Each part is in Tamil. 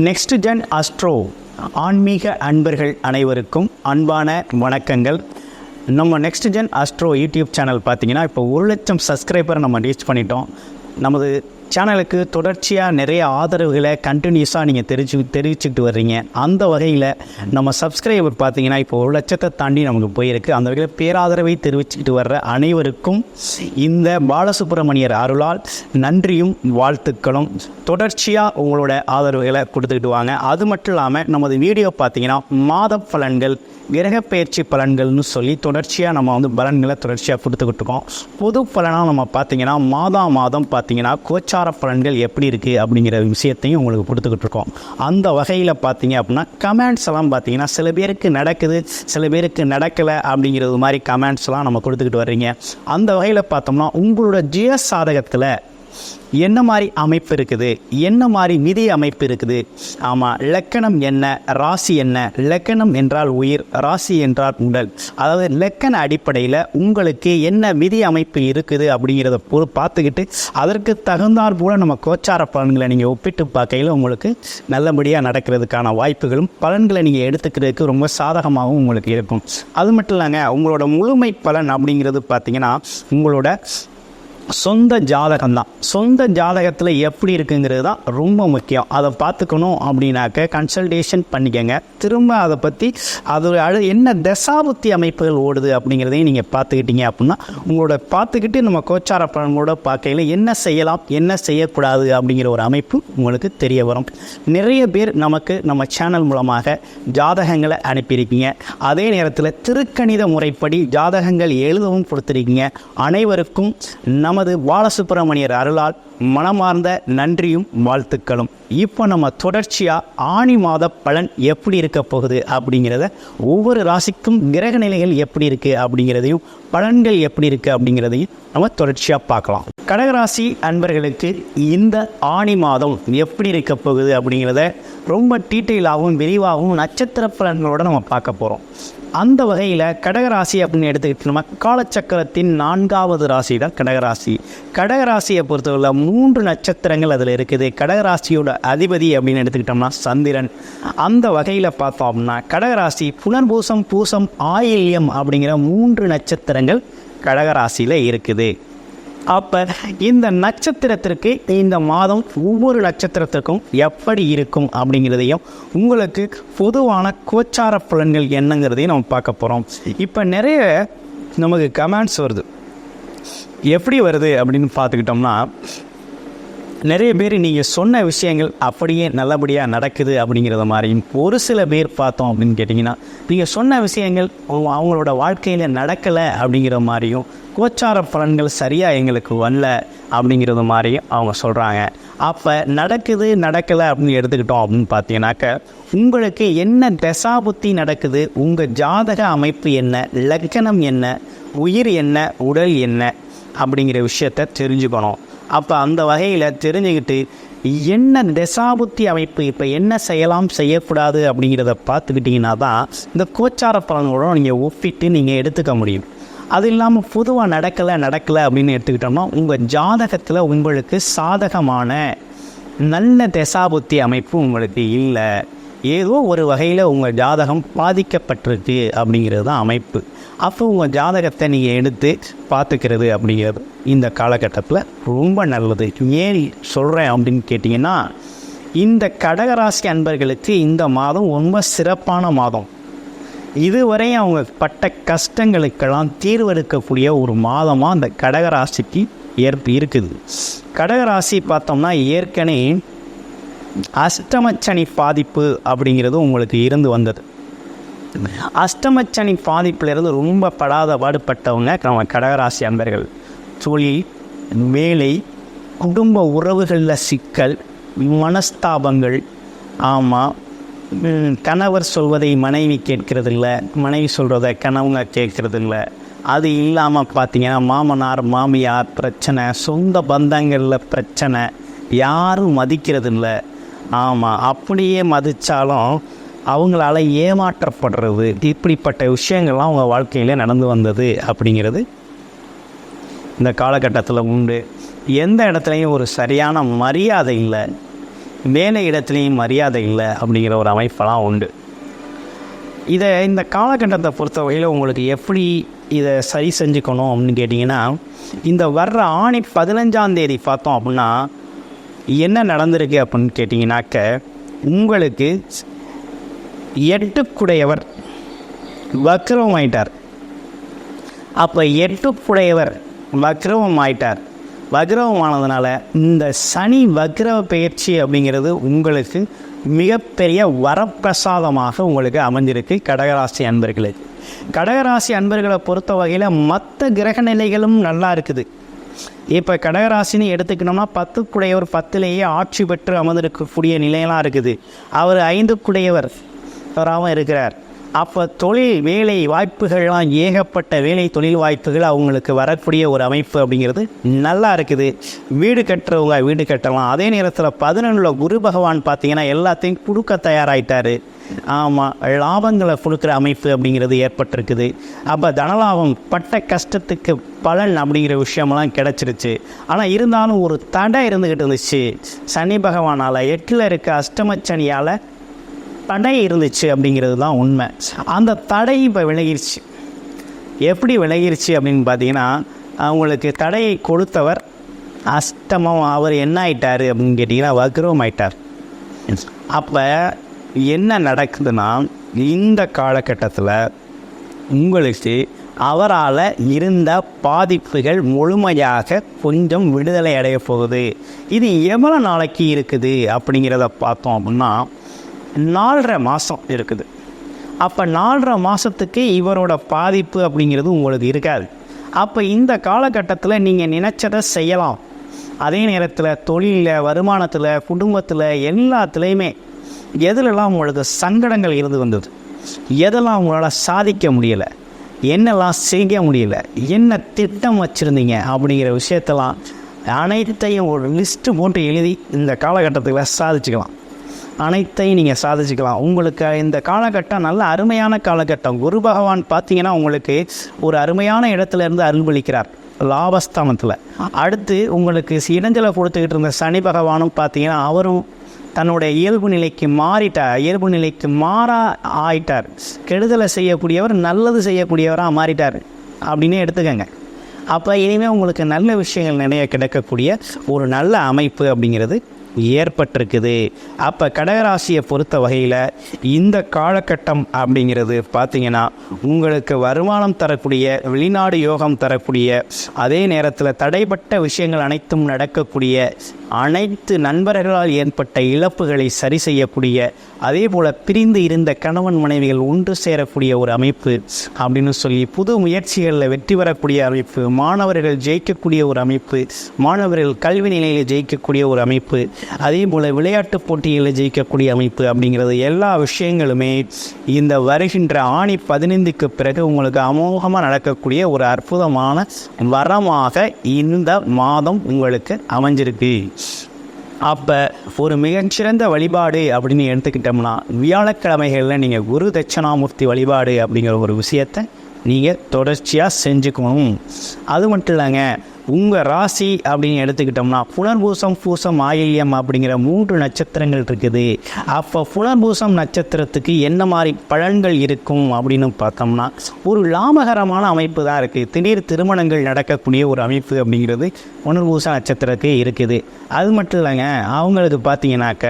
நெக்ஸ்ட் ஜென் அஸ்ட்ரோ ஆன்மீக அன்பர்கள் அனைவருக்கும் அன்பான வணக்கங்கள். நம்ம next gen astro YouTube channel பார்த்திங்கன்னா இப்போ 1,00,000 சப்ஸ்கிரைபரை நம்ம ரீச் பண்ணிட்டோம். நமது சேனலுக்கு தொடர்ச்சியாக நிறைய ஆதரவுகளை கண்டினியூஸாக நீங்கள் தெரிவிச்சுக்கிட்டு வர்றீங்க. அந்த வகையில் நம்ம சப்ஸ்கிரைபர் பார்த்திங்கன்னா இப்போ 1,00,000 தாண்டி நமக்கு போயிருக்கு. அந்த வகையில் பேராதரவை தெரிவிச்சுக்கிட்டு வர்ற அனைவருக்கும் இந்த பாலசுப்ரமணியர் அருளால் நன்றியும் வாழ்த்துக்களும். தொடர்ச்சியாக உங்களோட ஆதரவுகளை கொடுத்துக்கிட்டு வாங்க. அது மட்டும் இல்லாமல் நமது வீடியோ பார்த்திங்கன்னா மாத பலன்கள், கிரகப்பெயர்ச்சி பலன்கள்னு சொல்லி தொடர்ச்சியாக நம்ம பலன்களை தொடர்ச்சியாக கொடுத்துக்கிட்டு இருக்கோம். பொது பலனாக நம்ம பார்த்திங்கன்னா மாதம் பார்த்திங்கன்னா கோச்சார பலன்கள் எப்படி இருக்குது அப்படிங்கிற விஷயத்தையும் உங்களுக்கு கொடுத்துக்கிட்டு இருக்கோம். அந்த வகையில் பார்த்திங்க அப்படின்னா கமெண்ட்ஸ் எல்லாம் பார்த்திங்கன்னா சில பேருக்கு நடக்குது, சில பேருக்கு நடக்கலை அப்படிங்கிறது மாதிரி கமெண்ட்ஸ்லாம் நம்ம கொடுத்துக்கிட்டு வர்றீங்க. அந்த வகையில் பார்த்தோம்னா உங்களோட ஜீவ சாதகத்தில் என்ன மாதிரி அமைப்பு இருக்குது, என்ன மாதிரி விதி அமைப்பு இருக்குது, ஆமாம் லக்கணம் என்ன, ராசி என்ன, லக்கணம் என்றால் உயிர், ராசி என்றால் உடல், அதாவது லக்கண அடிப்படையில் உங்களுக்கு என்ன விதி அமைப்பு இருக்குது அப்படிங்கிறத பார்த்துக்கிட்டு அதற்கு தகுந்தாற் போல் நம்ம கோச்சார பலன்களை நீங்கள் ஒப்பிட்டு பார்க்கையில் உங்களுக்கு நல்லபடியாக நடக்கிறதுக்கான வாய்ப்புகளும் பலன்களை நீங்கள் எடுத்துக்கிறதுக்கு ரொம்ப சாதகமாகவும் உங்களுக்கு இருக்கும். அது மட்டும் இல்லைங்க, உங்களோட முழுமை பலன் அப்படிங்கிறது பார்த்திங்கன்னா உங்களோட சொந்த ஜாதகம் தான். சொந்த ஜாதகத்தில் எப்படி இருக்குங்கிறது தான் ரொம்ப முக்கியம். அதை பார்த்துக்கணும் அப்படின்னாக்க கன்சல்டேஷன் பண்ணிக்கங்க. திரும்ப அதை பற்றி அதோட என்ன தசாபுத்தி அமைப்புகள் ஓடுது அப்படிங்கிறதையும் நீங்கள் பார்த்துக்கிட்டீங்க அப்படின்னா உங்களோட பார்த்துக்கிட்டு நம்ம கோச்சார பலன்களோட பார்க்கையில் என்ன செய்யலாம் என்ன செய்யக்கூடாது அப்படிங்கிற ஒரு அமைப்பு உங்களுக்கு தெரிய வரும். நிறைய பேர் நமக்கு நம்ம சேனல் மூலமாக ஜாதகங்களை அனுப்பியிருக்கீங்க. அதே நேரத்தில் திருக்கணித முறைப்படி ஜாதகங்கள் எழுதவும் கொடுத்துருக்கீங்க. அனைவருக்கும் நமது பாலசுப்ரமணியர் அருளால் மனமார்ந்த நன்றியும் வாழ்த்துக்களும். இப்போ நம்ம தொடர்ச்சியாக ஆனி மாத பலன் எப்படி இருக்க போகுது அப்படிங்கிறத, ஒவ்வொரு ராசிக்கும் கிரக நிலைகள் எப்படி இருக்குது அப்படிங்கிறதையும் பலன்கள் எப்படி இருக்குது அப்படிங்கிறதையும் நம்ம தொடர்ச்சியாக பார்க்கலாம். கடகராசி அன்பர்களுக்கு இந்த ஆனி மாதம் எப்படி இருக்க போகுது அப்படிங்கிறத ரொம்ப டீட்டெயிலாகவும் விரிவாகவும் நட்சத்திர பலன்களோடு நம்ம பார்க்க போகிறோம். அந்த வகையில் கடகராசி அப்படின்னு எடுத்துக்கிட்டோம்னா காலச்சக்கரத்தின் 4வது ராசி தான் கடகராசி. கடகராசியை பொறுத்தவரை 3 நட்சத்திரங்கள் அதில் இருக்குது. கடகராசியோட அதிபதி அப்படின்னு எடுத்துக்கிட்டோம்னா சந்திரன். அந்த வகையில் பார்த்தோம்னா கடகராசி புனர்பூசம், பூசம், ஆயில்யம் அப்படிங்கிற 3 நட்சத்திரங்கள் கடகராசியில் இருக்குது. அப்போ இந்த நட்சத்திரத்திற்கு இந்த மாதம் ஒவ்வொரு நட்சத்திரத்திற்கும் எப்படி இருக்கும் அப்படிங்கிறதையும் உங்களுக்கு பொதுவான கோச்சார பலன்கள் என்னங்கிறதையும் நம்ம பார்க்க போகிறோம். இப்போ நிறைய நமக்கு கமெண்ட்ஸ் வருது. எப்படி வருது அப்படின்னு பார்த்துக்கிட்டோம்னா, நிறைய பேர் நீங்கள் சொன்ன விஷயங்கள் அப்படியே நல்லபடியாக நடக்குது அப்படிங்கிறத மாதிரியும், ஒரு சில பேர் பார்த்தோம் அப்படின்னு கேட்டிங்கன்னா நீங்கள் சொன்ன விஷயங்கள் அவங்களோட வாழ்க்கையில் நடக்கலை அப்படிங்கிற மாதிரியும், கோச்சார பலன்கள் சரியாக எங்களுக்கு வரல அப்படிங்கிறது மாதிரியும் அவங்க சொல்கிறாங்க. அப்போ நடக்கலை அப்படின்னு எடுத்துக்கிட்டோம் அப்படின்னு பார்த்தீங்கன்னாக்க உங்களுக்கு என்ன தசாபுத்தி நடக்குது, உங்கள் ஜாதக அமைப்பு என்ன, லக்கணம் என்ன, உயிர் என்ன, உடல் என்ன அப்படிங்கிற விஷயத்தை தெரிஞ்சுக்கணும். அப்போ அந்த வகையில் தெரிஞ்சுக்கிட்டு என்ன தசாபுத்தி அமைப்பு, இப்போ என்ன செய்யலாம் செய்யக்கூடாது அப்படிங்கிறத பார்த்துக்கிட்டிங்கன்னா தான் இந்த கோச்சார பலன்களோட நீங்கள் ஒப்பிட்டு நீங்கள் எடுத்துக்க முடியும். அது இல்லாமல் பொதுவாக நடக்கலை அப்படின்னு எடுத்துக்கிட்டோம்னா உங்கள் ஜாதகத்தில் உங்களுக்கு சாதகமான நல்ல தசாபுத்தி அமைப்பு உங்களுக்கு இல்லை, ஏதோ ஒரு வகையில் உங்கள் ஜாதகம் பாதிக்கப்பட்டிருக்கு அப்படிங்கிறது தான் அமைப்பு. அப்போ உங்கள் ஜாதகத்தை நீங்கள் எடுத்து பார்த்துக்கிறது அப்படிங்கிறது இந்த காலகட்டத்தில் ரொம்ப நல்லது. ஏன் சொல்கிறேன் அப்படின்னு கேட்டிங்கன்னா, இந்த கடகராசி அன்பர்களுக்கு இந்த மாதம் ரொம்ப சிறப்பான மாதம். இதுவரை அவங்க பட்ட கஷ்டங்களுக்கெல்லாம் தீர்வெடுக்கக்கூடிய ஒரு மாதமாக அந்த கடகராசிக்கு இருக்குது. கடகராசி பார்த்தோம்னா ஏற்கனவே அஷ்டமச்சனி பாதிப்பு அப்படிங்கிறது உங்களுக்கு இருந்து வந்தது. அஷ்டமச்சனி பாதிப்பிலிருந்து ரொம்ப பாடுபட்டவங்க நம்ம கடகராசி அன்பர்கள். தொழில், வேலை, குடும்ப உறவுகளில் சிக்கல், மனஸ்தாபங்கள், ஆமாம் கணவர் சொல்வதை மனைவி கேட்கறதில்ல, மனைவி சொல்கிறத கணவங்க கேட்கறதில்ல. அது இல்லாமல் பார்த்திங்கன்னா மாமனார் மாமியார் பிரச்சனை, சொந்த பந்தங்களில் பிரச்சனை, யாரும் மதிக்கிறதில்ல. ஆமாம் அப்படியே மதித்தாலும் அவங்களால ஏமாற்றப்படுறது, இப்படிப்பட்ட விஷயங்கள்லாம் அவங்க வாழ்க்கையில் நடந்து வந்தது அப்படிங்கிறது இந்த காலகட்டத்தில் உண்டு. எந்த இடத்துலையும் ஒரு சரியான மரியாதை இல்லை, வேலை இடத்துலையும் மரியாதை இல்லை அப்படிங்கிற ஒரு அமைப்பெல்லாம் உண்டு. இந்த காலகட்டத்தை பொறுத்த வகையில் உங்களுக்கு எப்படி இதை சரி செஞ்சுக்கணும் அப்படின்னு கேட்டிங்கன்னா, இந்த வர்ற ஆணி 15ஆம் தேதி பார்த்தோம் அப்படின்னா என்ன நடந்திருக்கு அப்படின்னு கேட்டிங்கனாக்க, உங்களுக்கு 8க்குடையவர் வக்ரம் ஆயிட்டார். அப்போ 8க்குடையவர் வக்ரவம் ஆயிட்டார். வக்ரவமானதுனால இந்த சனி வக்ரவ பயிற்சி அப்படிங்கிறது உங்களுக்கு மிகப்பெரிய வரப்பிரசாதமாக உங்களுக்கு அமைஞ்சிருக்கு கடகராசி அன்பர்களுக்கு. கடகராசி அன்பர்களை பொறுத்த வகையில் மற்ற கிரக நிலைகளும் நல்லா இருக்குது. இப்போ கடகராசின்னு எடுத்துக்கணும்னா 10க்குடையவர் 10லேயே ஆட்சி பெற்று அமர்ந்திருக்கக்கூடிய நிலையெல்லாம் இருக்குது. அவர் 5க்குடையவர் வராமல் இருக்கிறார். அப்போ தொழில் வேலை வாய்ப்புகள்லாம் ஏகப்பட்ட வேலை தொழில் வாய்ப்புகள் அவங்களுக்கு வரக்கூடிய ஒரு அமைப்பு அப்படிங்கிறது நல்லா இருக்குது. வீடு கட்டுறவங்க வீடு கட்டலாம். அதே நேரத்தில் 11 குரு பகவான் பார்த்திங்கன்னா எல்லாத்தையும் கொடுக்க தயாராகிட்டார். ஆமாம், லாபங்களை கொடுக்குற அமைப்பு அப்படிங்கிறது ஏற்பட்டிருக்குது. அப்போ தனலாபம் பட்ட கஷ்டத்துக்கு பலன் அப்படிங்கிற விஷயமெல்லாம் கிடச்சிருச்சு. ஆனால் இருந்தாலும் ஒரு தடை இருந்துக்கிட்டு இருந்துச்சு. சனி பகவானால் 8ல் இருக்க அஷ்டமச்சனியால் தடை இருந்துச்சு அப்படிங்கிறது தான் உண்மை. அந்த தடை இப்போ விலகிருச்சு. எப்படி விலகிருச்சு அப்படின்னு பார்த்தீங்கன்னா, அவங்களுக்கு தடையை கொடுத்தவர் அஷ்டமம் அவர் என்ன ஆயிட்டார் அப்படின்னு கேட்டிங்கன்னா வக்ரம் ஆயிட்டார். அப்போ என்ன நடக்குதுன்னா, இந்த காலகட்டத்தில் உங்களுக்கு அவரால் இருந்த பாதிப்புகள் முழுமையாக கொஞ்சம் விடுதலை அடைய போகுது. இது எவ்வளோ நாளைக்கு இருக்குது அப்படிங்கிறத பார்த்தோம் அப்படின்னா 4.5 மாதம் இருக்குது. அப்போ 4.5 மாதத்துக்கு இவரோட பாதிப்பு அப்படிங்கிறது உங்களுக்கு இருக்காது. அப்போ இந்த காலகட்டத்தில் நீங்கள் நினச்சதை செய்யலாம். அதே நேரத்தில் தொழிலில், வருமானத்தில், குடும்பத்தில் எல்லாத்துலேயுமே எதுலெல்லாம் உங்களுக்கு சங்கடங்கள் இருந்து வந்தது, எதெல்லாம் உங்களால் சாதிக்க முடியலை, என்னெல்லாம் செய்ய முடியல, என்ன திட்டம் வச்சுருந்தீங்க அப்படிங்கிற விஷயத்தெல்லாம் அனைத்தையும் ஒரு லிஸ்ட்டு போட்டு எழுதி இந்த காலகட்டத்தில் சாதிச்சுக்கலாம். அனைத்தையும் நீங்கள் சாதிச்சுக்கலாம். உங்களுக்கு இந்த காலகட்டம் நல்ல அருமையான காலகட்டம். குரு பகவான் பார்த்தீங்கன்னா உங்களுக்கு ஒரு அருமையான இடத்துல இருந்து அருள்வளிக்கிறார் லாபஸ்தானத்தில். அடுத்து உங்களுக்கு இடைஞ்சலை கொடுத்துக்கிட்டு இருந்த சனி பகவானும் பார்த்தீங்கன்னா அவரும் தன்னுடைய இயல்பு நிலைக்கு ஆயிட்டார். கெடுதலை செய்யக்கூடியவர் நல்லது செய்யக்கூடியவராக மாறிட்டார் அப்படின்னு எடுத்துக்கங்க. அப்போ இனிமேல் உங்களுக்கு நல்ல விஷயங்கள் நிறைய கிடைக்கக்கூடிய ஒரு நல்ல அமைப்பு அப்படிங்கிறது ஏற்பட்டிருக்குது. அப்போ கடகராசியை பொறுத்த வகையில் இந்த காலகட்டம் அப்படிங்கிறது பார்த்திங்கன்னா உங்களுக்கு வருமானம் தரக்கூடிய, வெளிநாடு யோகம் தரக்கூடிய, அதே நேரத்தில் தடைப்பட்ட விஷயங்கள் அனைத்தும் நடக்கக்கூடிய, அனைத்து நண்பர்களால் ஏற்பட்ட இழப்புகளை சரி செய்யக்கூடிய, அதே போல் பிரிந்து இருந்த கணவன் மனைவிகள் ஒன்று சேரக்கூடிய ஒரு அமைப்பு அப்படின்னு சொல்லி புது முயற்சிகளில் வெற்றி பெறக்கூடிய அமைப்பு, மாணவர்கள் ஜெயிக்கக்கூடிய ஒரு அமைப்பு, மாணவர்கள் கல்வி நிலையில் ஜெயிக்கக்கூடிய ஒரு அமைப்பு, அதே போல் விளையாட்டு போட்டிகளில் ஜெயிக்கக்கூடிய அமைப்பு அப்படிங்கிறது எல்லா விஷயங்களுமே இந்த வருகின்ற ஆணி 15க்கு பிறகு உங்களுக்கு அமோகமாக நடக்கக்கூடிய ஒரு அற்புதமான வரமாக இந்த மாதம் உங்களுக்கு அமைஞ்சிருக்கு. அப்போ ஒரு மிகச்சிறந்த வழிபாடு அப்படின்னு எடுத்துக்கிட்டோம்னா வியாழக்கிழமைகளில் நீங்கள் குரு தட்சணாமூர்த்தி வழிபாடு அப்படிங்கிற ஒரு விஷயத்தை நீங்கள் தொடர்ச்சியாக செஞ்சுக்கணும். அது மட்டும் இல்லைங்க, உங்கள் ராசி அப்படின்னு எடுத்துக்கிட்டோம்னா புனர்பூசம், பூசம், ஆயில்யம் அப்படிங்கிற 3 நட்சத்திரங்கள் இருக்குது. அப்போ புனர்பூசம் நட்சத்திரத்துக்கு என்ன மாதிரி பலன்கள் இருக்கும் அப்படின்னு பார்த்தோம்னா ஒரு லாபகரமான அமைப்பு தான் இருக்குது. திடீர் திருமணங்கள் நடக்கக்கூடிய ஒரு அமைப்பு அப்படிங்கிறது புனர்பூச நட்சத்திரத்துக்கு இருக்குது. அது மட்டும் இல்லைங்க, அவங்களுக்கு பார்த்தீங்கன்னாக்க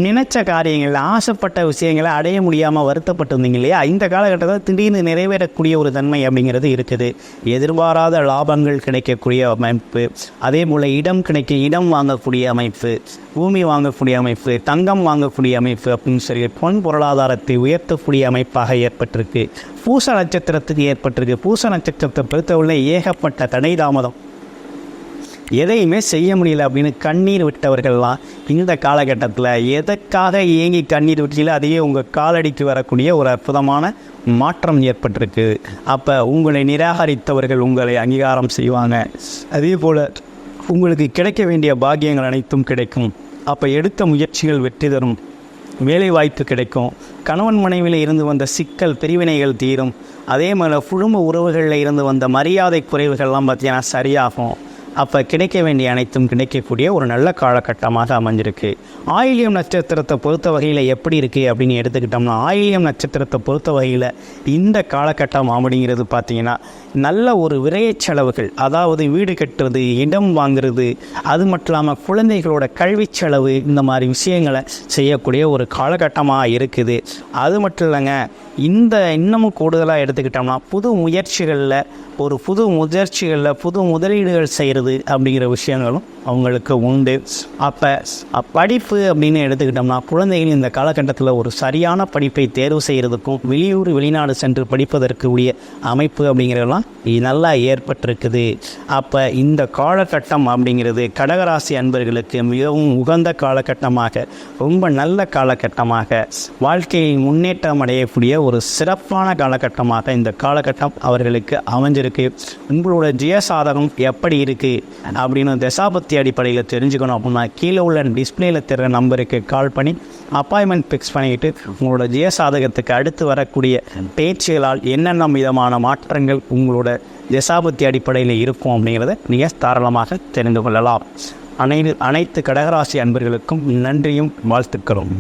நினைச்ச காரியங்கள், ஆசைப்பட்ட விஷயங்களை அடைய முடியாமல் வருத்தப்பட்டு இருந்தீங்க இல்லையா, இந்த காலகட்டத்தில் திடீர்னு நிறைவேறக்கூடிய ஒரு தன்மை அப்படிங்கிறது இருக்குது. எதிர்பாராத லாபங்கள் கிடைக்கக்கூடிய அமைப்பு, அதே போல் இடம் வாங்கக்கூடிய அமைப்பு, பூமி வாங்கக்கூடிய அமைப்பு, தங்கம் வாங்கக்கூடிய அமைப்பு அப்படின்னு சொல்லி பொன் பொருளாதாரத்தை உயர்த்தக்கூடிய அமைப்பாக ஏற்பட்டிருக்கு. பூச நட்சத்திரத்துக்கு ஏற்பட்டிருக்கு. பூச நட்சத்திரத்தை பொறுத்தவரை ஏகப்பட்ட தடை தாமதம், எதையுமே செய்ய முடியல அப்படின்னு கண்ணீர் விட்டவர்கள்லாம் இந்த காலகட்டத்தில் எதற்காக ஏங்கி கண்ணீர் விட்டீங்களோ அதையே உங்கள் காலடிக்கு வரக்கூடிய ஒரு அற்புதமான மாற்றம் ஏற்பட்டிருக்கு. அப்போ உங்களை நிராகரித்தவர்கள் உங்களை அங்கீகாரம் செய்வாங்க. அதே போல் உங்களுக்கு கிடைக்க வேண்டிய பாக்கியங்கள் அனைத்தும் கிடைக்கும். அப்போ எடுத்த முயற்சிகள் வெற்றி தரும். வேலைவாய்ப்பு கிடைக்கும். கணவன் மனைவியில் இருந்து வந்த சிக்கல் பிரிவினைகள் தீரும். அதே மாதிரி குடும்ப உறவுகளில் இருந்து வந்த மரியாதை குறைவுகள்லாம் பார்த்தீங்கன்னா சரியாகும். அப்போ கிடைக்க வேண்டிய அனைத்தும் கிடைக்கக்கூடிய ஒரு நல்ல காலகட்டமாக அமைஞ்சிருக்கு. ஆயில்யம் நட்சத்திரத்தை பொறுத்த வகையில் எப்படி இருக்குது அப்படின்னு எடுத்துக்கிட்டோம்னா, ஆயில்யம் நட்சத்திரத்தை பொறுத்த வகையில் இந்த காலகட்டம் அப்படிங்கிறது பார்த்திங்கன்னா நல்ல ஒரு விரயச் செலவுகள், அதாவது வீடு கட்டுறது, இடம் வாங்குறது, அது மட்டும் இல்லாமல் குழந்தைகளோட கல்வி செலவு, இந்த மாதிரி விஷயங்களை செய்யக்கூடிய ஒரு காலகட்டமாக இருக்குது. அது மட்டும் இல்லைங்க, இன்னமும் கூடுதலாக எடுத்துக்கிட்டோம்னா புது முதலீடுகள் செய்கிறது அப்படிங்கிற விஷயங்களும் அவங்களுக்கு உண்டு. அப்போ படிப்பு அப்படின்னு எடுத்துக்கிட்டோம்னா குழந்தைகள் இந்த காலகட்டத்தில் ஒரு சரியான படிப்பை தேர்வு செய்கிறதுக்கும் வெளிநாடு சென்று படிப்பதற்கு உரிய அமைப்பு அப்படிங்கிறதெல்லாம் நல்லா ஏற்பட்டிருக்குது. அப்போ இந்த காலகட்டம் அப்படிங்கிறது கடகராசி அன்பர்களுக்கு மிகவும் உகந்த காலகட்டமாக, ரொம்ப நல்ல காலகட்டமாக, வாழ்க்கையில் முன்னேற்றம் அடையக்கூடிய ஒரு சிறப்பான காலகட்டமாக இந்த காலகட்டம் அவர்களுக்கு அமைஞ்சிருக்கு. உங்களோட ஜெயசாதகம் எப்படி இருக்குது அப்படின்னு தசாபத்தி அடிப்படையில் தெரிஞ்சுக்கணும் அப்படின்னா கீழே உள்ள டிஸ்பிளேல தெரிகிற நம்பருக்கு கால் பண்ணி அப்பாயின்மெண்ட் ஃபிக்ஸ் பண்ணிக்கிட்டு உங்களோட ஜெயசாதகத்துக்கு அடுத்து வரக்கூடிய பேச்சுகளால் என்னென்ன விதமான மாற்றங்கள் உங்களோட தசாபத்தி அடிப்படையில் இருக்கும் அப்படிங்கிறத நீங்கள் தாராளமாக தெரிந்து கொள்ளலாம். அனைத்து கடகராசி அன்பர்களுக்கும் நன்றியும் வாழ்த்துக்களும்.